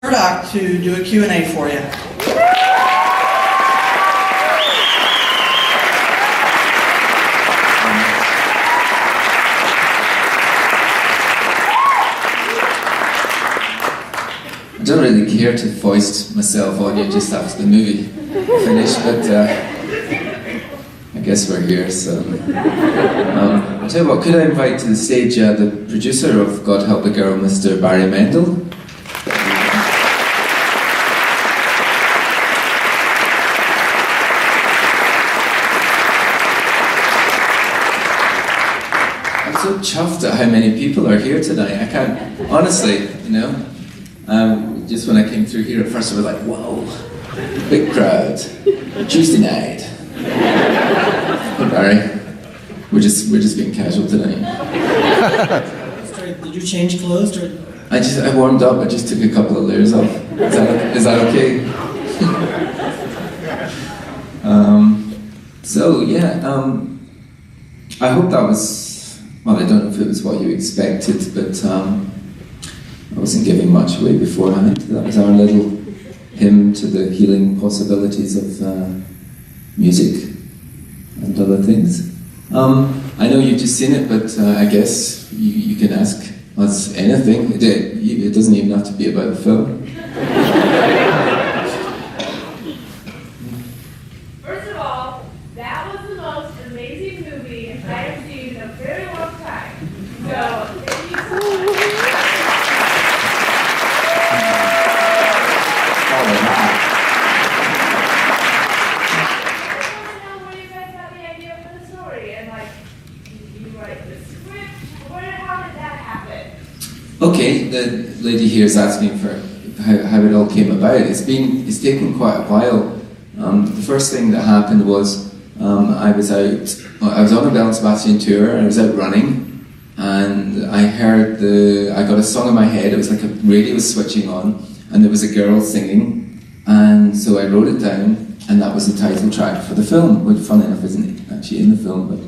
Murdoch to do a Q&A for you. I don't really care to foist myself on you just after the movie finished, but I guess we're here, so... I'll tell you what, could I invite to the stage the producer of God Help the Girl, Mr. Barry Mendel? I'm so chuffed at how many people are here tonight. I can't, honestly, you know. Just when I came through here at first, I was like, whoa, big crowd, Tuesday night. Hey Barry, we're just being casual tonight. Did you change clothes? Or? I warmed up. I just took a couple of layers off. Is that okay? So yeah, I hope that was. Well, I don't know if it was what you expected, but. I wasn't giving much away beforehand. That was our little hymn to the healing possibilities of music and other things. I know you've just seen it, but I guess you can ask us anything. It doesn't even have to be about the film. First of all, that was the most amazing movie I have seen in a very long time. So, thank you so much. Okay, the lady here is asking for how it all came about. It's taken quite a while. The first thing that happened was I was on a Bell and Sebastian tour. I was out running, and I got a song in my head. It was like a radio was switching on, and there was a girl singing, and so I wrote it down, and that was the title track for the film. Which, funny enough, isn't actually in the film, but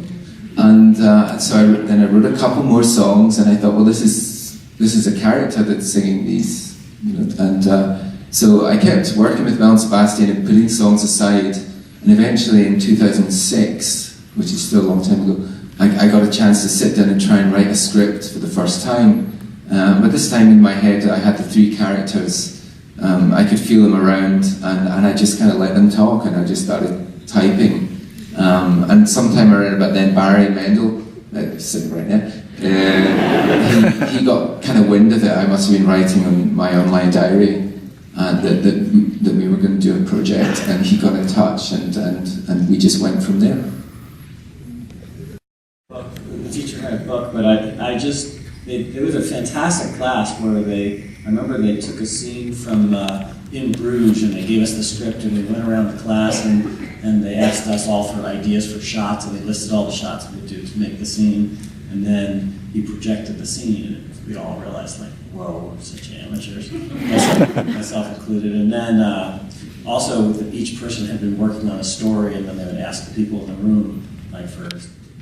so I wrote a couple more songs, and I thought, well, this is a character that's singing these, you know, and so I kept working with Bell and Sebastian and putting songs aside, and eventually in 2006, which is still a long time ago, I got a chance to sit down and try and write a script for the first time. But this time in my head I had the three characters. I could feel them around, and I just kind of let them talk, and I just started typing. And sometime around about then, Barry Mendel, sitting right now, he got kind of wind of it. I must have been writing on my online diary that we were going to do a project, and he got in touch, and we just went from there. The teacher had a book, but it was a fantastic class where I remember they took a scene from In Bruges, and they gave us the script, and we went around the class, and they asked us all for ideas for shots, and they listed all the shots we would do to make the scene, and then he projected the scene, and we all realized, like, whoa, we're such amateurs, myself included. And then also each person had been working on a story, and then they would ask the people in the room, like, for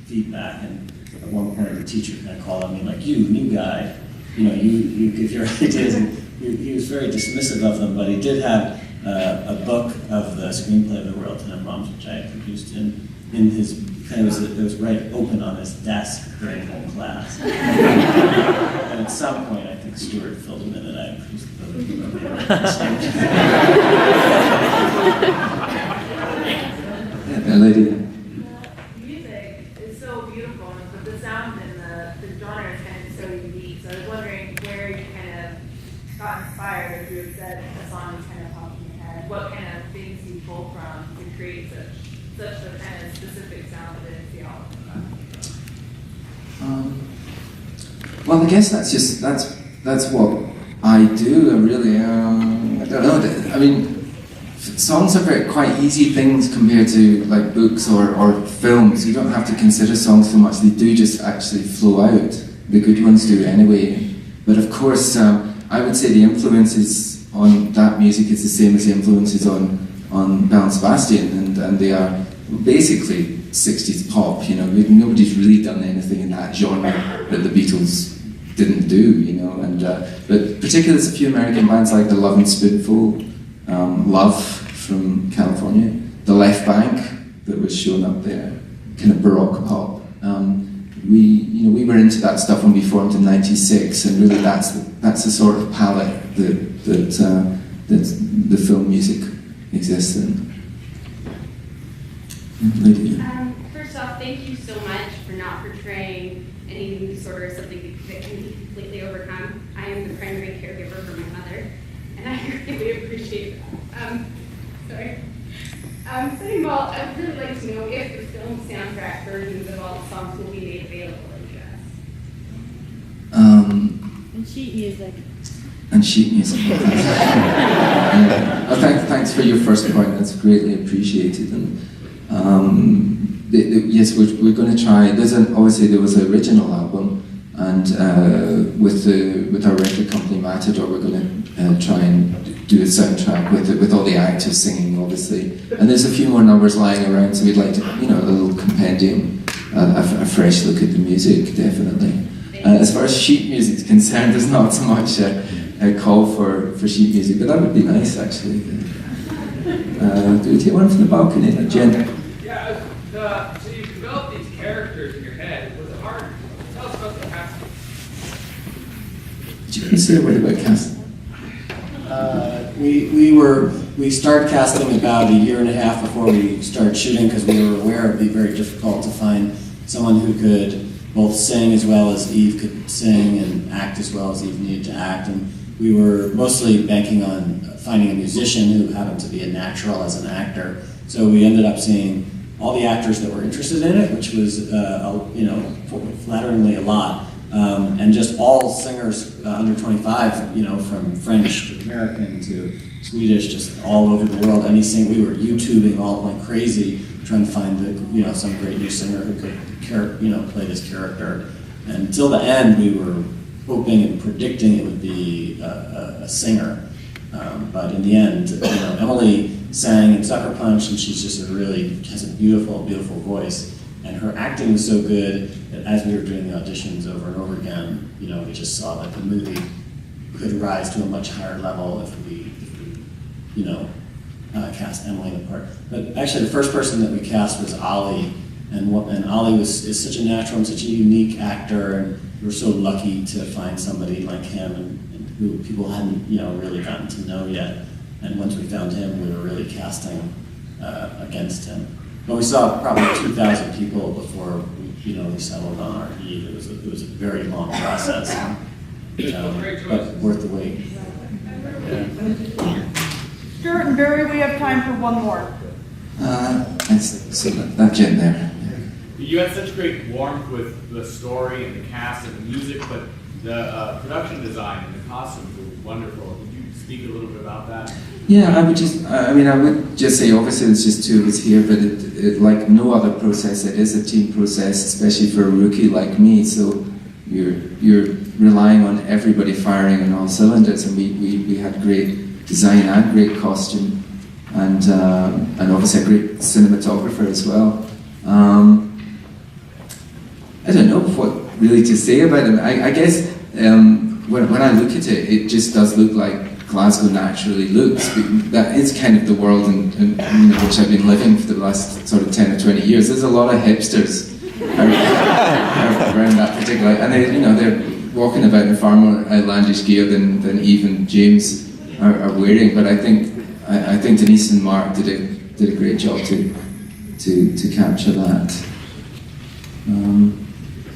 feedback, and at one point the teacher kind of called on me, like, you, new guy, you know, you give your ideas, and he was very dismissive of them, but he did have a book of the screenplay of the Royal Tenenbaums, which I had produced in his, kind of it was right open on his desk during the whole class. And at some point, I think Stuart filled him in, and I produced the movie. Yeah, lady. Music is so beautiful, but the sound and the genre is kind of so unique. So I was wondering where you kind of got inspired, if you had said a song was kind of popping in your head, what kind of things you pulled from to create such a kind of specific sound that it's the album. Well, I guess that's what I do. I don't know. I mean, songs are quite easy things compared to like books or films. You don't have to consider songs so much. They do just actually flow out. The good ones do anyway. But of course, I would say the influences on that music is the same as the influences on Bell and Sebastian, and they are basically 60s pop. You know, nobody's really done anything in that genre that the Beatles didn't do, you know. And but particularly there's a few American bands like the Love and Spoonful, Love from California, the Left Bank that was shown up there, kind of Baroque pop. We were into that stuff when we formed in '96, and really that's the sort of palette that the film music exists in. Lydia. First off, thank you so much for not portraying an eating disorder as something that can be completely overcome. I am the primary caregiver for my mother, and I really appreciate that. Sorry. Second of all, I'd really like to know if the film soundtrack versions of all the songs will be made available in the US. And sheet music. And sheet music. Thanks for your first point. That's greatly appreciated. And yes, we're going to try. Obviously there was an original album, and with our record company Matador, we're going to try and do a soundtrack with all the actors singing, obviously. And there's a few more numbers lying around, so we'd like to, a little compendium, a fresh look at the music, definitely. As far as sheet music is concerned, there's not so much a call for sheet music, but that would be nice, actually. Do we take one from the balcony, Jen? Yeah, so you developed these characters in your head. Was it hard? Tell us about the casting. Did you want to say a word about casting? We started casting about a year and a half before we started shooting, because we were aware it would be very difficult to find someone who could both sing as well as Eve could sing, and act as well as Eve needed to act. And we were mostly banking on finding a musician who happened to be a natural as an actor. So we ended up seeing all the actors that were interested in it, which was flatteringly a lot. And just all singers under 25, from French to American to Swedish, just all over the world. We were YouTubing all like crazy, trying to find some great new singer who could play this character. And until the end, we were hoping and predicting it would be a singer. But in the end, Emily sang in Sucker Punch, and she's just has a beautiful, beautiful voice. And her acting was so good that as we were doing the auditions over and over again, we just saw that the movie could rise to a much higher level if we cast Emily in the part. But actually, the first person that we cast was Ollie, and Ollie is such a natural and such a unique actor, and we were so lucky to find somebody like him, and who people hadn't really gotten to know yet. And once we found him, we were really casting against him. But we saw probably 2,000 people before we settled on our Eve. It was a very long process, but worth the wait. Yeah. Stuart and Barry, we have time for one more. So that Jen there. You had such great warmth with the story and the cast and the music, but the production design and the costumes were wonderful. Could you speak a little bit about that? Yeah, I would just say, obviously it's just two of us here, but it like no other process, it is a team process, especially for a rookie like me. So you're relying on everybody firing on all cylinders, and we had great design and great costume, and obviously a great cinematographer as well. I don't know what really to say about him. I guess when I look at it, it just does look like Glasgow naturally looks. That is kind of the world in which I've been living for the last sort of 10 or 20 years. There's a lot of hipsters around that particular, and they're walking about in far more outlandish gear than even James are wearing. But I think Denise and Mark did a great job to capture that.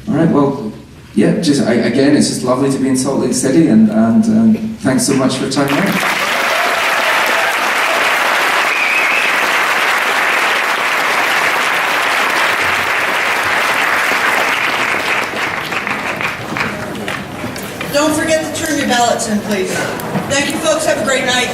All right, well, yeah, again, it's just lovely to be in Salt Lake City, and thanks so much for your time out. Don't forget to turn your ballots in, please. Thank you, folks. Have a great night.